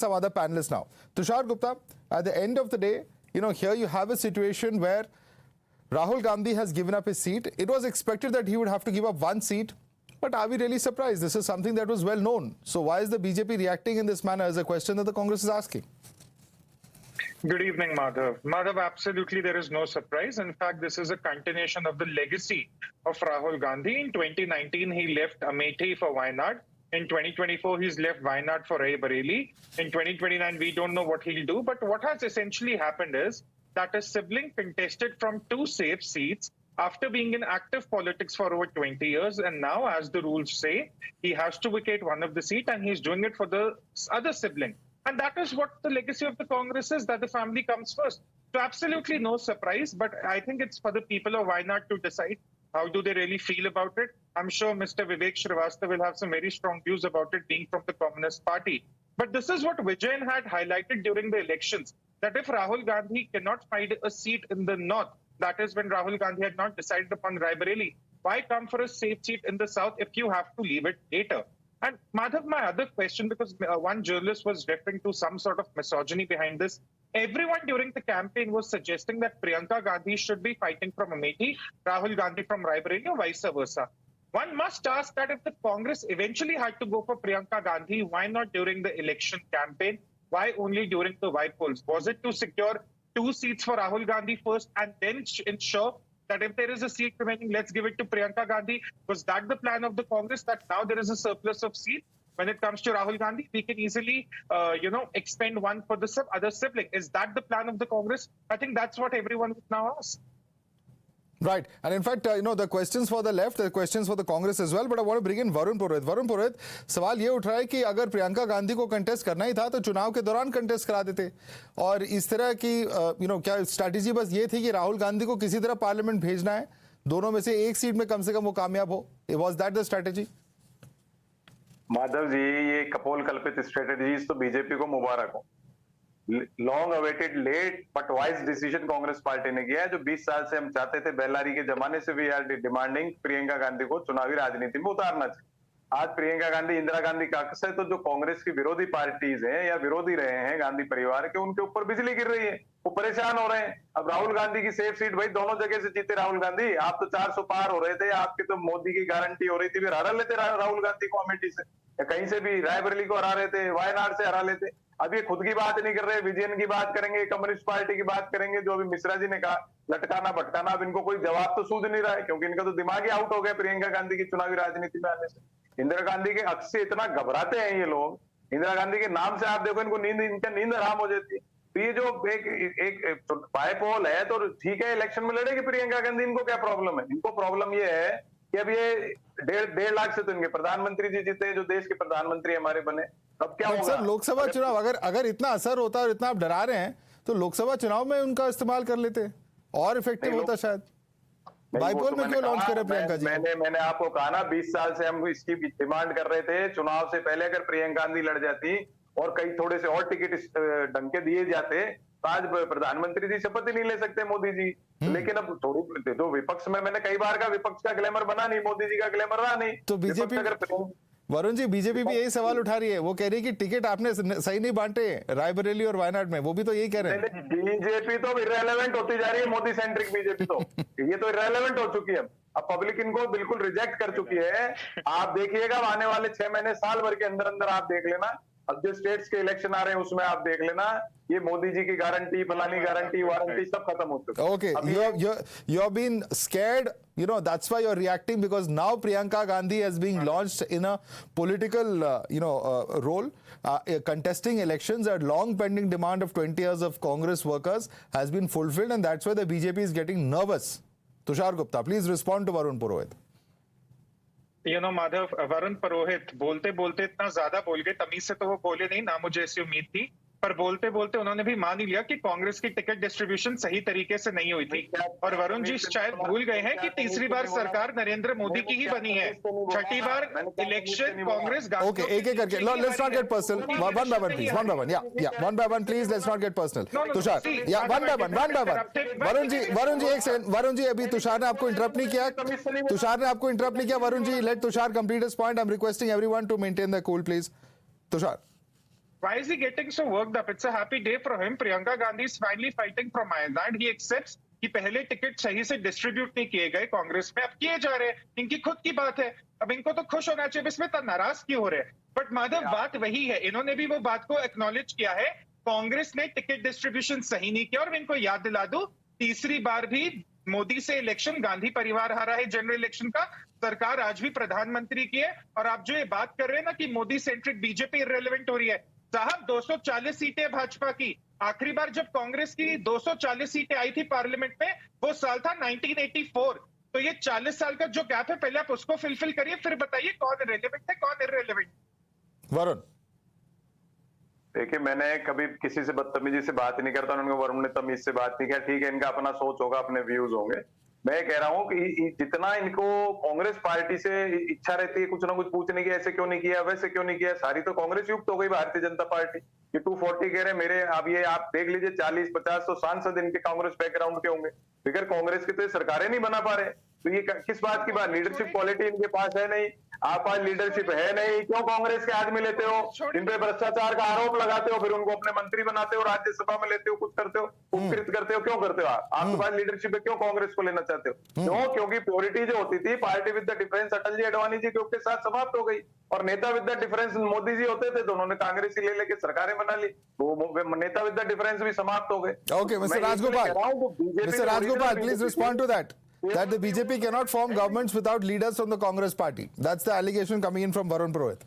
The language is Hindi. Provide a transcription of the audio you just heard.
some other panelists now. Tushar Gupta, at the end of the day, here you have a situation where Rahul Gandhi has given up his seat. It was expected that he would have to give up one seat. But are we really surprised? This is something that was well known. So why is the BJP reacting in this manner is a question that the Congress is asking. Good evening, Madhav. Madhav, absolutely there is no surprise. In fact, this is a continuation of the legacy of Rahul Gandhi. In 2019, he left Amethi for Wayanad. In 2024, he's left Wayanad for Raebareli. In 2029, we don't know what he'll do. But what has essentially happened is that a sibling contested from two safe seats after being in active politics for over 20 years. And now, as the rules say, he has to vacate one of the seat and he's doing it for the other sibling. And that is what the legacy of the Congress is, that the family comes first. So absolutely no surprise, but I think it's for the people of Wayanad to decide how do they really feel about it. I'm sure Mr. Vivek Srivastava will have some very strong views about it being from the Communist Party. But this is what Vijayan had highlighted during the elections, that if Rahul Gandhi cannot find a seat in the north, that is when Rahul Gandhi had not decided upon Raebareli, why come for a safe seat in the south if you have to leave it later? And Madhav, my other question, because one journalist was referring to some sort of misogyny behind this. Everyone during the campaign was suggesting that Priyanka Gandhi should be fighting from Amethi, Rahul Gandhi from Raebareli, or vice versa. One must ask that if the Congress eventually had to go for Priyanka Gandhi, why not during the election campaign? Why only during the white polls? Was it to secure 2 seats for Rahul Gandhi first and then ensure that if there is a seat remaining, let's give it to Priyanka Gandhi? Was that the plan of the Congress, that now there is a surplus of seats? When it comes to Rahul Gandhi, we can easily, expend one for the other sibling. Is that the plan of the Congress? I think that's what everyone would now ask. Right. And in fact, the questions for the left, the questions for the Congress as well. But I want to bring in Varun Purohit. Varun Purohit, सवाल ये उठ रहा है कि अगर प्रियंका गांधी को कंटेस्ट करना ही था तो चुनाव के दौरान कंटेस्ट करा देते और इस तरह की क्या स्ट्रैटेजी बस ये थी कि राहुल गांधी को किसी तरह पार्लियामेंट भेजना है, दोनों में से एक सीट में कम से कम वो कामयाब हो. Was that the strategy? Madhav ji, ये कपोल कल्पित स्ट्रेटेजीज तो बीजेपी को मुबारक हो. Long awaited late but wise decision Congress party ने किया है. जो 20 साल से हम चाहते थे, बेल्लारी के जमाने से we are demanding Priyanka Gandhi को चुनावी राजनीति में उतारना चाहिए. आज प्रियंका गांधी इंदिरा गांधी का अक्स है, तो जो कांग्रेस की विरोधी पार्टीज हैं या विरोधी रहे हैं गांधी परिवार के, उनके ऊपर बिजली गिर रही है, वो परेशान हो रहे हैं. अब राहुल गांधी की सेफ सीट, भाई दोनों जगह से जीते राहुल गांधी. आप तो 400 पार हो रहे थे, आपके तो मोदी की गारंटी हो रही थी, फिर हरा लेते राहुल गांधी को अमेठी से या कहीं से भी, रायबरेली को हरा लेते, वायनाड से हरा लेते. अब ये खुद की बात नहीं कर रहे, विजयन की बात करेंगे, कम्युनिस्ट पार्टी की बात करेंगे. जो अभी मिश्रा जी ने कहा लटकाना भटकाना, अब इनको कोई जवाब तो सूझ नहीं रहा है, क्योंकि इनका तो दिमाग ही आउट हो गया प्रियंका गांधी की चुनावी राजनीति में आने से. इंदिरा गांधी के अक्स से इतना घबराते हैं ये लोग. इंदिरा गांधी के नाम से आप देखो, इनको नींद हराम हो जाती है. तो ये जो एक बाय पोल है, तो ठीक है इलेक्शन में लड़ेगी प्रियंका गांधी, इनको क्या प्रॉब्लम है? इनको प्रॉब्लम ये है कि अब ये 1.5 लाख से तो इनके प्रधानमंत्री जी जीते, जो देश के प्रधानमंत्री हमारे बने. अब क्या होगा? सर, लोकसभा चुनाव अगर इतना असर होता और इतना आप डरा रहे हैं तो लोकसभा चुनाव में उनका इस्तेमाल कर लेते और इफेक्टिव होता शायद. बाइपोल में क्यों लॉन्च करे प्रियंका जी? मैंने आपको कहा ना, 20 साल से हम इसकी डिमांड कर रहे थे. चुनाव से पहले अगर प्रियंका गांधी लड़ जाती और कई थोड़े से और टिकट डंके दिए जाते, तो आज प्रधानमंत्री जी शपथ ही नहीं ले सकते मोदी जी. लेकिन अब थोड़ी तो विपक्ष में मैंने कई बार कहा, विपक्ष का ग्लैमर बना नहीं, मोदी जी का ग्लैमर रहा नहीं. तो बीजेपी, वरुण जी, बीजेपी भी यही सवाल उठा रही है. वो कह रही है कि टिकट आपने सही नहीं बांटे रायबरेली और वायनाड में. वो भी तो यही कह रहे हैं. बीजेपी तो इररेलेवेंट होती जा रही है, मोदी सेंट्रिक बीजेपी तो ये तो इररेलेवेंट हो चुकी है. अब पब्लिक इनको बिल्कुल रिजेक्ट कर चुकी है. आप देखिएगा आने वाले 6 महीने साल भर के अंदर अंदर आप देख लेना. अब जो स्टेट्स के इलेक्शन आ रहे हैं उसमें आप देख लेना, ये मोदी जी की गारंटी, फलानी गारंटी, वारंटी सब खत्म हो चुका है. Okay, you have been scared, that's why you're reacting, because now Priyanka Gandhi has been launched in a political role, contesting elections. A long pending demand of 20 years of Congress workers has been fulfilled, and that's why the BJP is getting nervous. Tushar Gupta, please respond to Varun Purohit. Madhav, Varun पुरोहित बोलते बोलते इतना ज्यादा बोल गए. तमीज से तो वो बोले नहीं, ना मुझे ऐसी उम्मीद थी, पर बोलते बोलते उन्होंने भी मान ही लिया कि कांग्रेस की टिकट डिस्ट्रीब्यूशन सही तरीके से नहीं हुई थी. और वरुण जी शायद भूल गए हैं कि तीसरी बार सरकार नरेंद्र मोदी की ही बनी है. 6ठी बार इलेक्शन कांग्रेस. ओके, एक एक करके, let's not get personal. One by one please, one by one. या one by one please, let's not get personal. Tushar, या one by one. Varun ji एक सेकंड. वरुण जी, अभी तुषार ने आपको इंटरप्ट नहीं किया. Varun ji, let Tushar complete his point. I am requesting everyone to maintain the cool please. Tushar. Why is he getting so worked up? It's a happy day for him. Priyanka Gandhi is finally fighting from Wayanad. He accepts कि पहले टिकट सही से डिस्ट्रीब्यूट नहीं किए गए कांग्रेस में, अब किए जा रहे हैं. इनकी खुद की बात है, अब इनको तो खुश होना चाहिए, इसमें तो नाराज क्यों हो रहे हैं? बट माधव, बात वही है, इन्होंने भी वो बात को एक्नॉलेज किया है, कांग्रेस ने टिकट डिस्ट्रीब्यूशन सही नहीं किया. और मैं इनको याद दिला दूं, तीसरी बार भी मोदी से इलेक्शन गांधी परिवार हारा है जनरल इलेक्शन का. सरकार आज भी प्रधानमंत्री की है. और आप जो ये बात कर रहे हैं ना कि मोदी सेंट्रिक बीजेपी इररिलेवेंट हो रही है, साहब 240 सीटें भाजपा की. आखिरी बार जब कांग्रेस की 240 सीटें आई थी पार्लियामेंट में, वो साल था 1984. तो ये 40 साल का जो गैप है, पहले आप उसको फिलफिल करिए, फिर बताइए कौन रेलेवेंट है कौन इररिलेवेंट. वरुण, देखिए, मैंने कभी किसी से बदतमीजी से बात ही नहीं करता, उन्होंने वरुण ने तमीज से बात नहीं किया. ठीक है, इनका अपना सोच होगा, अपने व्यूज होंगे. मैं कह रहा हूं कि जितना इनको कांग्रेस पार्टी से इच्छा रहती है कुछ ना कुछ पूछने की, ऐसे क्यों नहीं किया, वैसे क्यों नहीं किया, सारी तो कांग्रेस युक्त हो गई भारतीय जनता पार्टी. ये 240 कह रहे हैं मेरे, अब ये आप देख लीजिए 40-50 तो सांसद इनके कांग्रेस बैकग्राउंड के होंगे. फिर कांग्रेस की तो ये सरकारें नहीं बना पा रहे, तो ये किस बात की बात? लीडरशिप क्वालिटी इनके पास है नहीं, आप पास लीडरशिप है नहीं, क्यों कांग्रेस के आदमी लेते हो, इन पे भ्रष्टाचार का आरोप लगाते हो, फिर उनको अपने मंत्री बनाते हो, राज्यसभा में लेते हो, कुछ करते हो, उपकृत करते हो, क्यों करते हो? आपके पास लीडरशिप है, क्यों कांग्रेस को लेना चाहते हो? क्यों? क्योंकि प्योरिटी जो होती थी party with the difference Atal ji Advani ji के साथ समाप्त हो गई, और नेता with the difference Modi ji होते थे, तो उन्होंने कांग्रेस ही ले लेके सरकारें बना ली, तो नेता विद द डिफरेंस भी समाप्त हो गए. okay, Mr. Rajgopal, please respond to that. That the BJP cannot form governments without leaders from the Congress party. That's the allegation coming in from Varun Purohit.